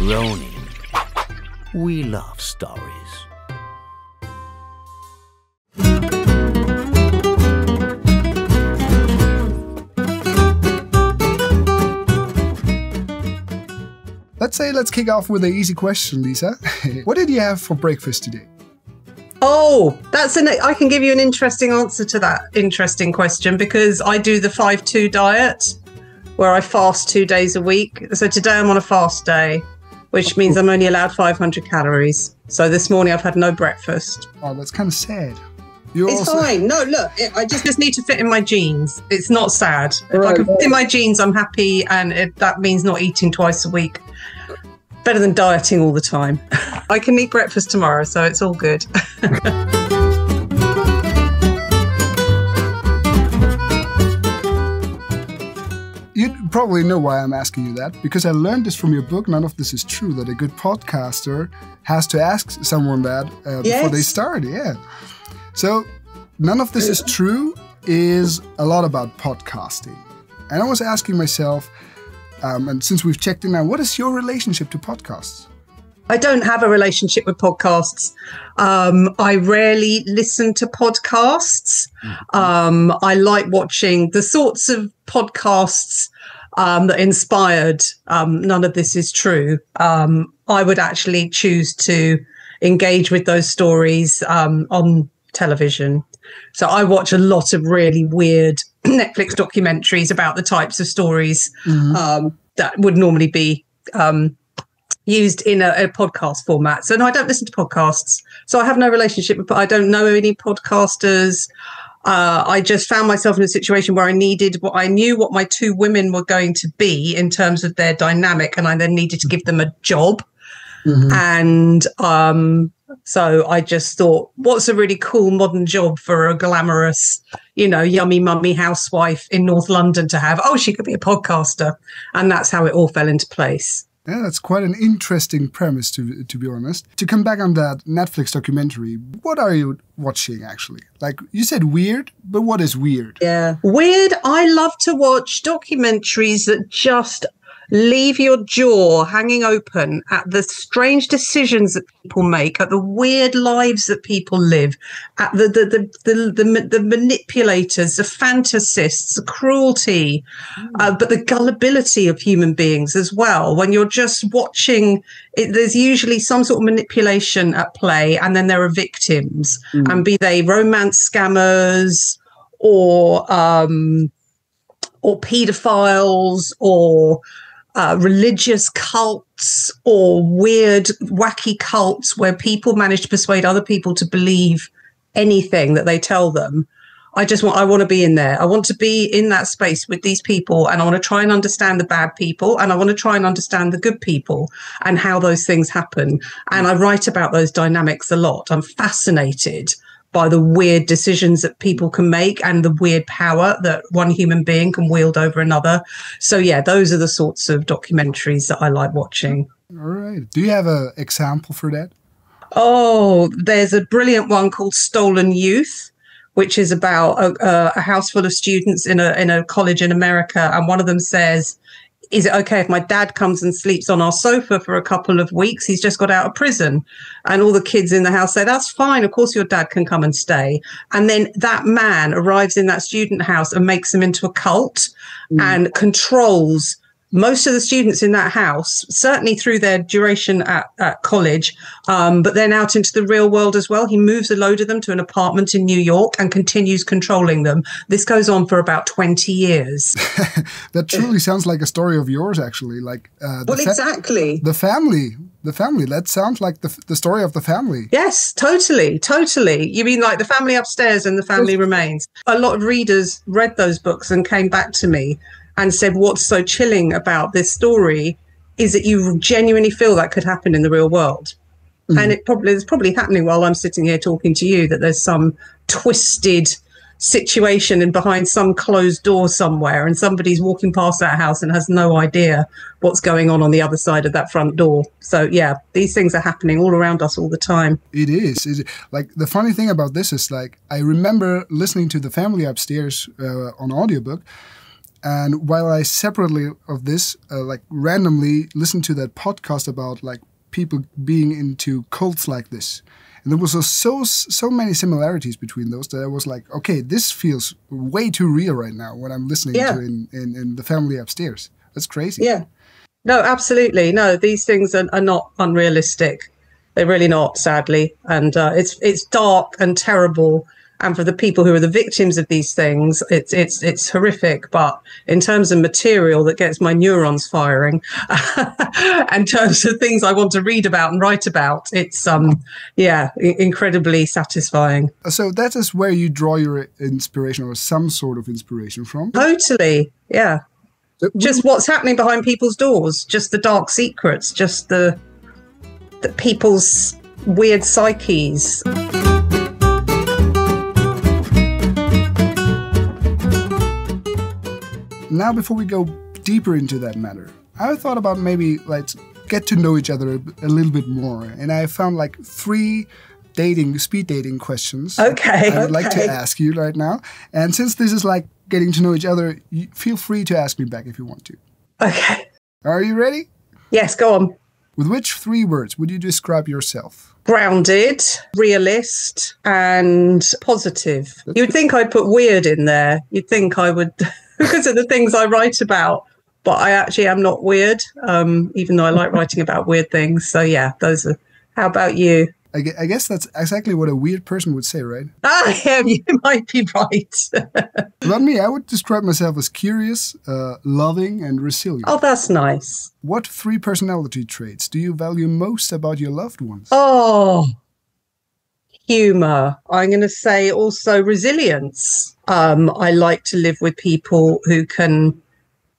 Ronin. We love stories. Let's kick off with an easy question, Lisa. What did you have for breakfast today? Oh, I can give you an interesting answer to that interesting question because I do the 5-2 diet where I fast 2 days a week. So today I'm on a fast day, which means I'm only allowed 500 calories. So this morning I've had no breakfast. Oh, that's kind of sad. It's fine. No, look, I just need to fit in my jeans. It's not sad. If I can fit in my jeans, I'm happy. And that means not eating twice a week. Better than dieting all the time. I can eat breakfast tomorrow, so it's all good. You probably know why I'm asking you that, because I learned this from your book, None of This Is True, that a good podcaster has to ask someone that before they start. Yeah. So, None of This Is True is a lot about podcasting. And I was asking myself, and since we've checked in now, what is your relationship to podcasts? I don't have a relationship with podcasts. I rarely listen to podcasts. I like watching the sorts of podcasts that inspired None of This Is True. I would actually choose to engage with those stories on television. So I watch a lot of really weird Netflix documentaries about the types of stories that would normally be used in a podcast format. So no, I don't listen to podcasts. So I have no relationship with, I don't know any podcasters. I just found myself in a situation where I knew what my 2 women were going to be in terms of their dynamic, and I then needed to give them a job. And so I just thought, what's a really cool modern job for a glamorous, yummy mummy housewife in North London to have? Oh, she could be a podcaster. And that's how it all fell into place. Yeah, that's quite an interesting premise, to be honest. To come back on that Netflix documentary, what are you watching, actually? Like, you said weird, but what is weird? Yeah. Weird, I love to watch documentaries that just leave your jaw hanging open at the strange decisions that people make, at the weird lives that people live, at the manipulators, the fantasists, the cruelty, but the gullibility of human beings as well. When you're just watching it, there's usually some sort of manipulation at play, and then there are victims, and be they romance scammers or pedophiles or religious cults or weird, wacky cults where people manage to persuade other people to believe anything that they tell them. I want to be in there. I want to be in that space with these people, and I want to try and understand the bad people, and I want to try and understand the good people and how those things happen. And I write about those dynamics a lot. I'm fascinated by the weird decisions that people can make and the weird power that one human being can wield over another. So, yeah, those are the sorts of documentaries that I like watching. All right. Do you have an example for that? Oh, there's a brilliant one called Stolen Youth, which is about a house full of students in a college in America. And one of them says, is it okay if my dad comes and sleeps on our sofa for a couple of weeks? He's just got out of prison. And all the kids in the house say, that's fine. Of course, your dad can come and stay. And then that man arrives in that student house and makes them into a cult and controls most of the students in that house, certainly through their duration at college, but then out into the real world as well. He moves a load of them to an apartment in New York and continues controlling them. This goes on for about 20 years. That truly sounds like a story of yours, actually. Like exactly. The family. That sounds like the story of The Family. Yes, totally. You mean like The Family Upstairs and The Family Remains? A lot of readers read those books and came back to me and said, what's so chilling about this story is that you genuinely feel that could happen in the real world. And it's probably happening while I'm sitting here talking to you, that there's some twisted situation and behind some closed door somewhere, and somebody's walking past that house and has no idea what's going on the other side of that front door. So, yeah, these things are happening all around us all the time. It is. Like, the funny thing about this is, like, I remember listening to The Family Upstairs on audiobook. And while I separately of this, like randomly listened to that podcast about like people being into cults like this. And there was so many similarities between those that I was like, okay, this feels way too real right now when I'm listening to in the family upstairs. That's crazy. Yeah. No, absolutely. No, these things are not unrealistic. They're really not, sadly. And it's dark and terrible. And for the people who are the victims of these things, it's horrific. But in terms of material that gets my neurons firing, in terms of things I want to read about and write about, it's incredibly satisfying. So that is where you draw your inspiration or some sort of inspiration from? Totally, yeah. Just what's happening behind people's doors, just the dark secrets, just the people's weird psyches. Now, before we go deeper into that matter, I thought about maybe let's get to know each other a little bit more. And I found like 3 speed dating questions I would like to ask you right now. And since this is like getting to know each other, feel free to ask me back if you want to. Okay. Are you ready? Yes, go on. With which 3 words would you describe yourself? Grounded, realist, and positive. You'd think I'd put weird in there. You'd think I would, because of the things I write about. But I actually am not weird, even though I like writing about weird things. So yeah, those are. How about you? I guess that's exactly what a weird person would say, right? Yeah, you might be right. About me, I would describe myself as curious, loving, and resilient. Oh, that's nice. What 3 personality traits do you value most about your loved ones? Oh, humor. I'm going to say also resilience. I like to live with people who can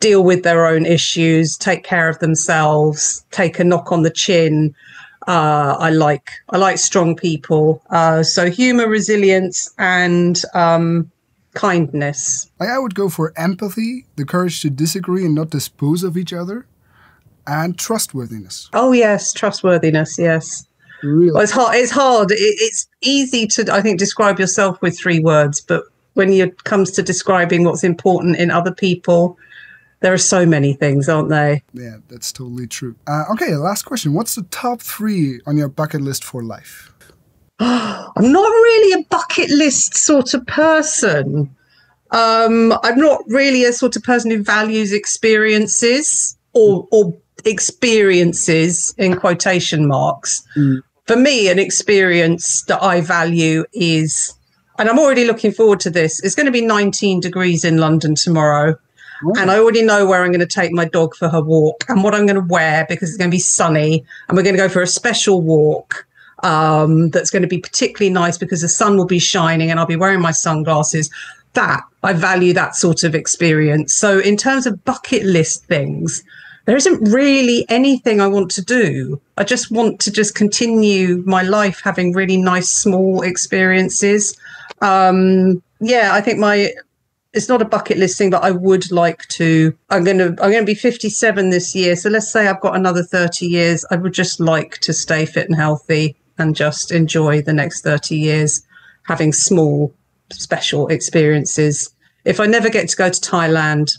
deal with their own issues, take care of themselves, take a knock on the chin. I like strong people. So humor, resilience, and kindness. I would go for empathy, the courage to disagree and not dispose of each other, and trustworthiness. Oh yes, trustworthiness. Yes. Really? Well, it's hard. It's easy to, I think, describe yourself with 3 words, but when it comes to describing what's important in other people, there are so many things, aren't they? Yeah, that's totally true. Okay, last question. What's the top 3 on your bucket list for life? I'm not really a bucket list sort of person. I'm not really a sort of person who values experiences or experiences in quotation marks. For me, an experience that I value is, and I'm already looking forward to this, it's going to be 19 degrees in London tomorrow. Ooh. And I already know where I'm going to take my dog for her walk and what I'm going to wear because it's going to be sunny. And we're going to go for a special walk that's going to be particularly nice because the sun will be shining and I'll be wearing my sunglasses. I value that sort of experience. So in terms of bucket list things, there isn't really anything I want to do. I just want to just continue my life having really nice, small experiences. I think it's not a bucket list thing, but I would like to. I'm going to be 57 this year. So let's say I've got another 30 years. I would just like to stay fit and healthy and just enjoy the next 30 years having small, special experiences. If I never get to go to Thailand,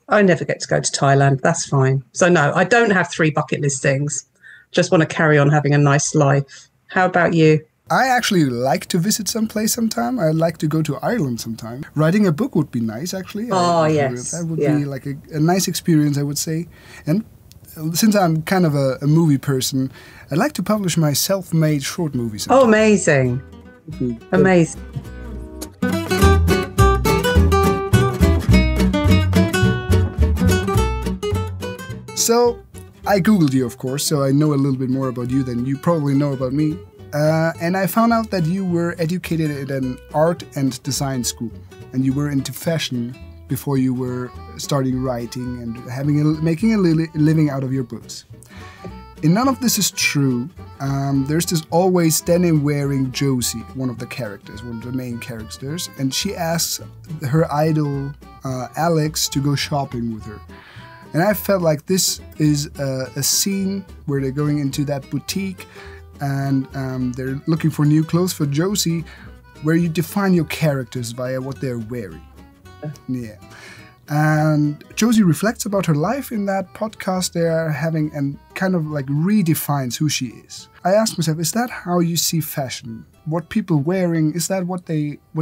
I never get to go to Thailand. That's fine. So no, I don't have 3 bucket list things. Just want to carry on having a nice life. How about you? I actually like to visit someplace sometime. I'd like to go to Ireland sometime. Writing a book would be nice, actually. Yes. That would be like a nice experience, I would say. And since I'm kind of a movie person, I'd like to publish my self-made short movie sometime. Oh, amazing. Amazing. So, I Googled you, of course, so I know a little bit more about you than you probably know about me. And I found out that you were educated at an art and design school, and you were into fashion before you were starting writing and making a living out of your books. And none of this is true. There's this always denim wearing Josie, one of the main characters, and she asks her idol Alex to go shopping with her. And I felt like this is a scene where they're going into that boutique and they're looking for new clothes for Josie, where you define your characters via what they're wearing. Yeah. And Josie reflects about her life in that podcast they are having and kind of like redefines who she is. I asked myself, is that how you see fashion? What people wearing, is that what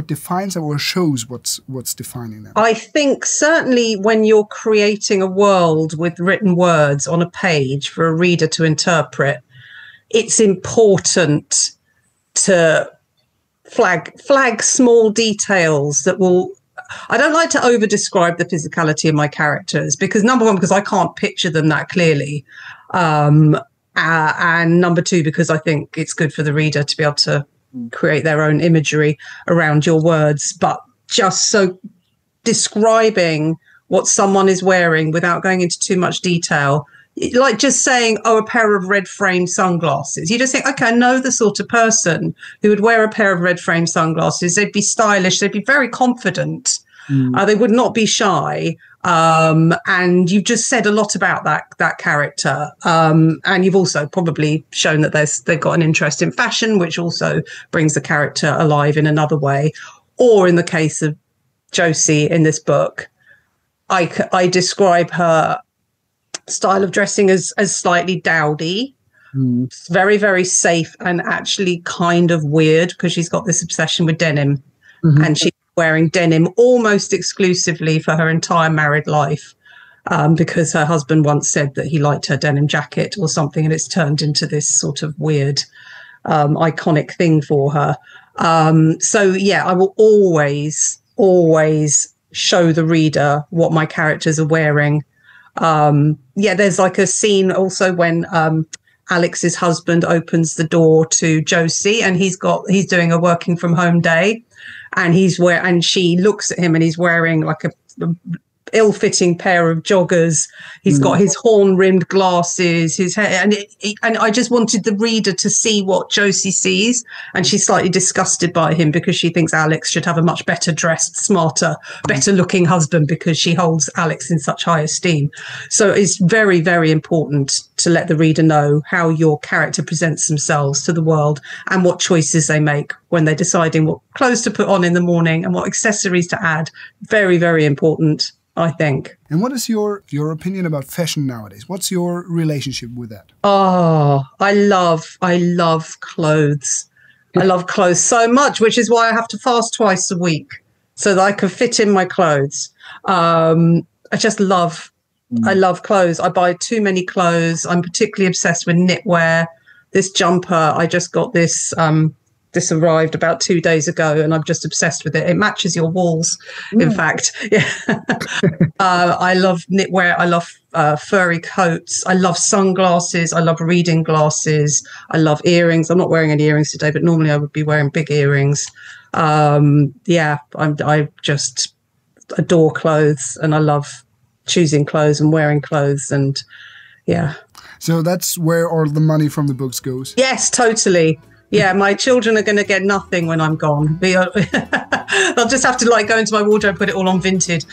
defines them or shows what's defining them? I think certainly when you're creating a world with written words on a page for a reader to interpret, it's important to flag small details that will... I don't like to over-describe the physicality of my characters because, number one, because I can't picture them that clearly. And number two, because I think it's good for the reader to be able to create their own imagery around your words. But just so describing what someone is wearing without going into too much detail, like just saying, oh, a pair of red frame sunglasses. You just think, okay, I know the sort of person who would wear a pair of red frame sunglasses. They'd be stylish. They'd be very confident. They would not be shy. And you've just said a lot about that character. And you've also probably shown that they've got an interest in fashion, which also brings the character alive in another way. Or in the case of Josie in this book, I describe her style of dressing as slightly dowdy. It's very, very safe and actually kind of weird because she's got this obsession with denim. And she's wearing denim almost exclusively for her entire married life because her husband once said that he liked her denim jacket or something, and it's turned into this sort of weird iconic thing for her. So yeah, I will always show the reader what my characters are wearing. There's like a scene also when Alex's husband opens the door to Josie and he's doing a working from home day, and she looks at him and he's wearing like a ill-fitting pair of joggers. He's got his horn-rimmed glasses, his hair, and I just wanted the reader to see what Josie sees, and she's slightly disgusted by him because she thinks Alex should have a much better dressed, smarter, better looking husband because she holds Alex in such high esteem. So it's very, very important to let the reader know how your character presents themselves to the world and what choices they make when they're deciding what clothes to put on in the morning and what accessories to add. Very, very important, I think. And what is your opinion about fashion nowadays? What's your relationship with that? Oh, I love clothes. I love clothes so much, which is why I have to fast twice a week so that I can fit in my clothes. I love clothes. I buy too many clothes. I'm particularly obsessed with knitwear. This jumper, I just got this. This arrived about 2 days ago, and I'm just obsessed with it. It matches your walls, in fact. Yeah. I love knitwear. I love furry coats. I love sunglasses. I love reading glasses. I love earrings. I'm not wearing any earrings today, but normally I would be wearing big earrings. I just adore clothes, and I love choosing clothes and wearing clothes, and yeah. So that's where all the money from the books goes? Yes, totally. Yeah, my children are going to get nothing when I'm gone. They'll just have to go into my wardrobe, put it all on Vinted.